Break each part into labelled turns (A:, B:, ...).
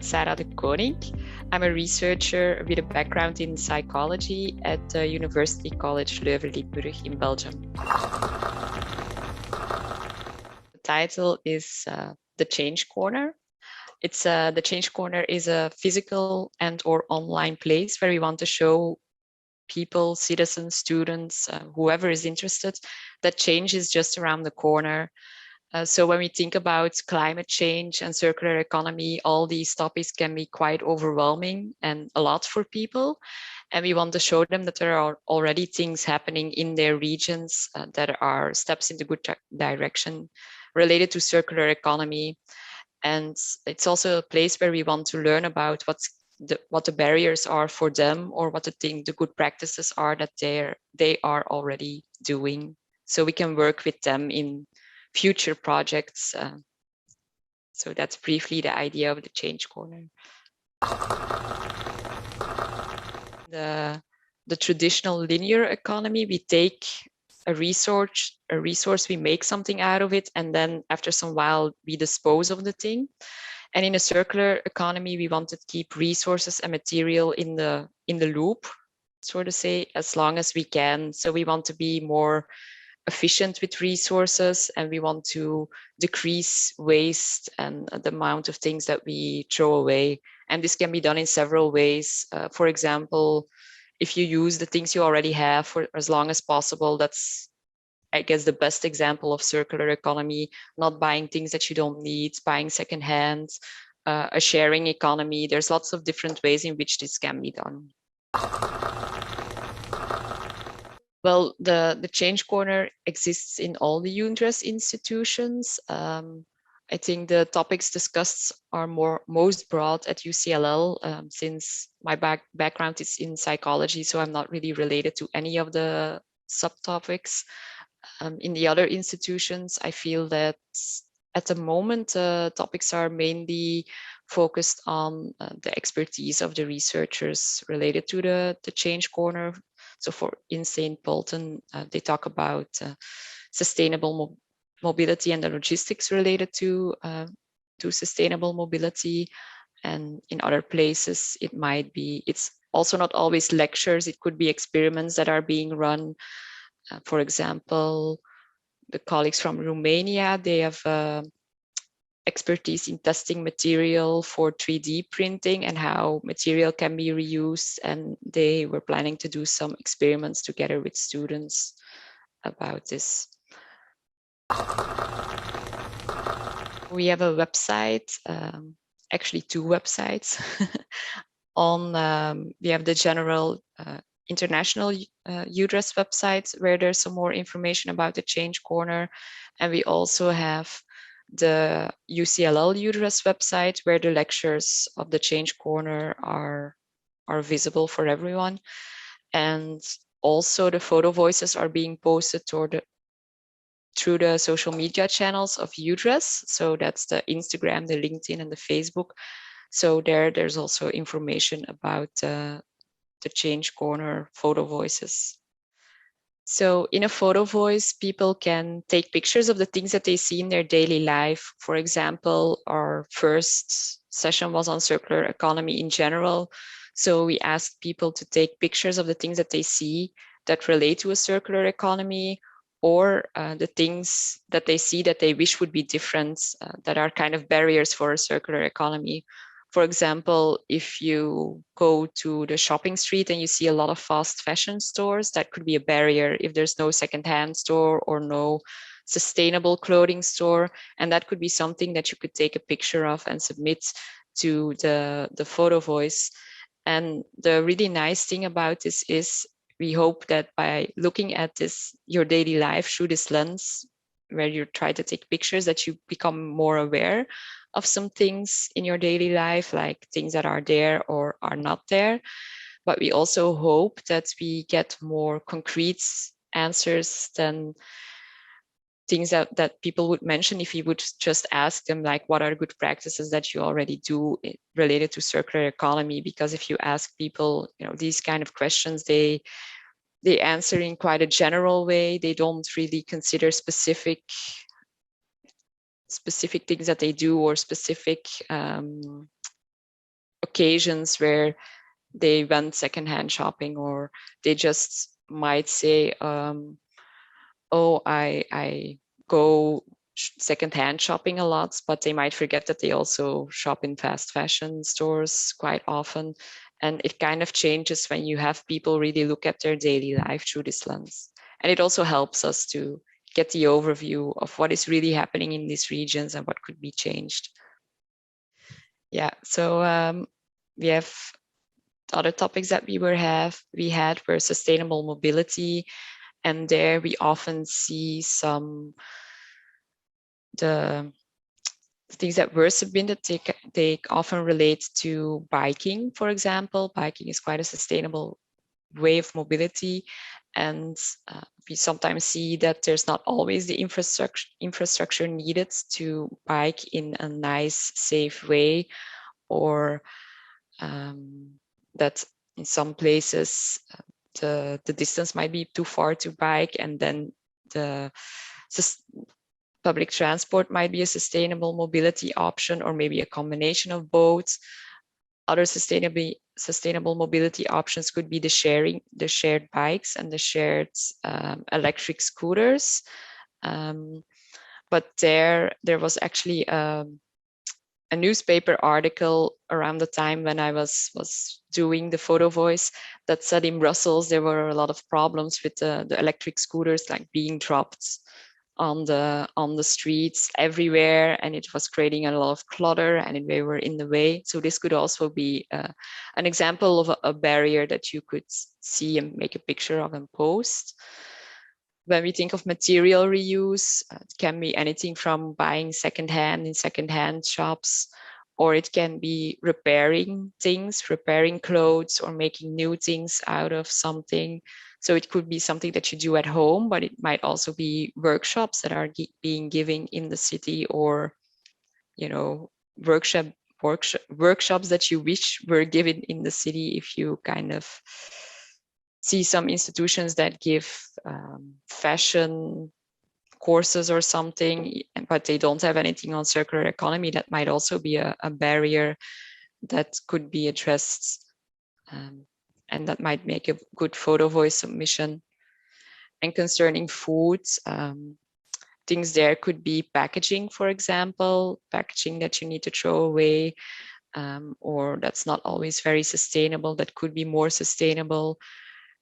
A: Sarah de Coninck. I'm a researcher with a background in psychology at the University College Leuven-Limburg in Belgium. The title is The Change Corner. The Change Corner is a physical and or online place where we want to show people, citizens, students, whoever is interested, that change is just around the corner. So when we think about climate change and circular economy, all these topics can be quite overwhelming and a lot for people. And we want to show them that there are already things happening in their regions that are steps in the good direction related to circular economy. And it's also a place where we want to learn about what the barriers are for them, or what the good practices are that they are already doing. So we can work with them in future projects. So that's briefly the idea of the Change Corner. The traditional linear economy, we take a resource, we make something out of it, and then after some while we dispose of the thing. And in a circular economy, we want to keep resources and material in the loop, so to say, as long as we can. So we want to be more efficient with resources, and we want to decrease waste and the amount of things that we throw away. And this can be done in several ways. For example, if you use the things you already have for as long as possible, that's, I guess, the best example of circular economy. Not buying things that you don't need, buying secondhand, a sharing economy. There's lots of different ways in which this can be done. Well, the Change Corner exists in all the E³UDRES institutions. I think the topics discussed are most broad at UCLL, since my background is in psychology, so I'm not really related to any of the subtopics. In the other institutions, I feel that at the moment, topics are mainly focused on the expertise of the researchers related to the Change Corner. So for in St. Polten, they talk about sustainable mobility and the logistics related to sustainable mobility. And in other places, it's also not always lectures, it could be experiments that are being run. For example, the colleagues from Romania, they have expertise in testing material for 3D printing and how material can be reused. And they were planning to do some experiments together with students about this. We have a website, actually two websites. We have the general international E³UDRES website, where there's some more information about the Change Corner. And we also have the UCLL E³UDRES website, where the lectures of the Change Corner are visible for everyone. And also the photo voices are being posted through the social media channels of E³UDRES. So that's the Instagram, the LinkedIn, and the Facebook. So there's also information about the Change Corner photo voices. So in a photo voice, people can take pictures of the things that they see in their daily life. For example, our first session was on circular economy in general. So we asked people to take pictures of the things that they see that relate to a circular economy, or the things that they see that they wish would be different, that are kind of barriers for a circular economy. For example, if you go to the shopping street and you see a lot of fast fashion stores, that could be a barrier if there's no secondhand store or no sustainable clothing store. And that could be something that you could take a picture of and submit to the photo voice. And the really nice thing about this is we hope that by looking at your daily life through this lens, where you try to take pictures, that you become more aware of some things in your daily life, like things that are there or are not there. But we also hope that we get more concrete answers than things that people would mention if you would just ask them, like, what are good practices that you already do related to circular economy? Because if you ask people, these kind of questions, they answer in quite a general way. They don't really consider specific things that they do, or specific occasions where they went secondhand shopping, or they just might say, oh, I go secondhand shopping a lot, but they might forget that they also shop in fast fashion stores quite often. And it kind of changes when you have people really look at their daily life through this lens. And it also helps us to get the overview of what is really happening in these regions and what could be changed. Yeah, so we have other topics that we had were sustainable mobility, and there we often see the things that were submitted. They often relate to biking, for example. Biking is quite a sustainable way of mobility, and we sometimes see that there's not always the infrastructure needed to bike in a nice, safe way, or that in some places the distance might be too far to bike, and then the public transport might be a sustainable mobility option, or maybe a combination of both. Other sustainable mobility options could be the shared bikes and the shared electric scooters. But there was actually a newspaper article around the time when I was doing the photo voice that said in Brussels there were a lot of problems with the electric scooters, like being dropped on the streets everywhere, and it was creating a lot of clutter and they were in the way. So this could also be an example of a barrier that you could see and make a picture of and post. When we think of material reuse, it can be anything from buying secondhand in secondhand shops, or it can be repairing things, repairing clothes, or making new things out of something. So it could be something that you do at home, but it might also be workshops that are being given in the city, or, you know, workshops that you wish were given in the city. If you kind of see some institutions that give fashion courses or something, but they don't have anything on circular economy, that might also be a barrier that could be addressed. And that might make a good photo voice submission. And concerning food, things there could be packaging, for example, packaging that you need to throw away, or that's not always very sustainable, that could be more sustainable.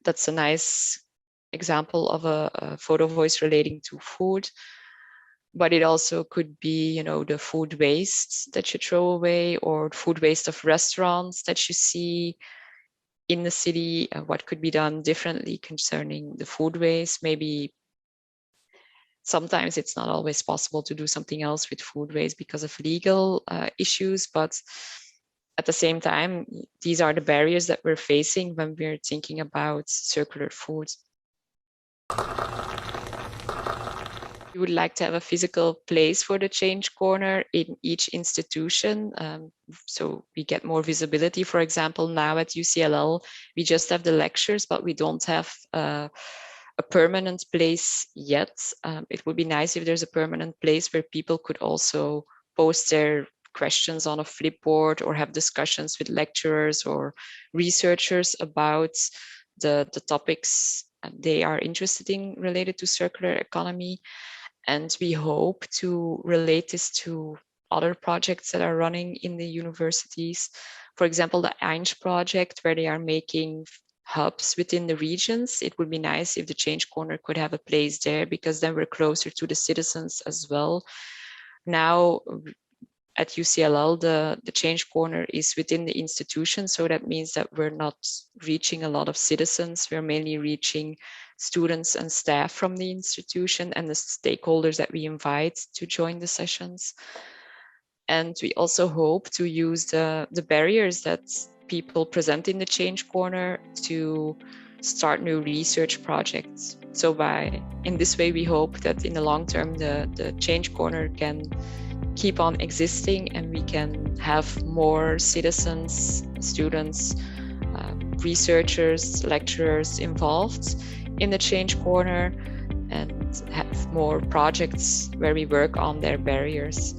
A: That's a nice example of a photo voice relating to food. But it also could be, you know, the food waste that you throw away, or food waste of restaurants that you see in the city. What could be done differently concerning the food waste? Maybe sometimes it's not always possible to do something else with food waste because of legal issues, but at the same time, these are the barriers that we're facing when we're thinking about circular food. We would like to have a physical place for the Change Corner in each institution, so we get more visibility. For example, now at UCLL, we just have the lectures, but we don't have a permanent place yet. It would be nice if there's a permanent place where people could also post their questions on a flipboard, or have discussions with lecturers or researchers about the topics they are interested in related to circular economy. And we hope to relate this to other projects that are running in the universities. For example, the E³UDRES project, where they are making hubs within the regions. It would be nice if the Change Corner could have a place there, because then we're closer to the citizens as well. Now, at UCLL, the Change Corner is within the institution, so that means that we're not reaching a lot of citizens. We're mainly reaching students and staff from the institution and the stakeholders that we invite to join the sessions. And we also hope to use the barriers that people present in the Change Corner to start new research projects. So in this way, we hope that in the long term, the Change Corner can keep on existing, and we can have more citizens, students, researchers, lecturers involved in the Change Corner, and have more projects where we work on their barriers.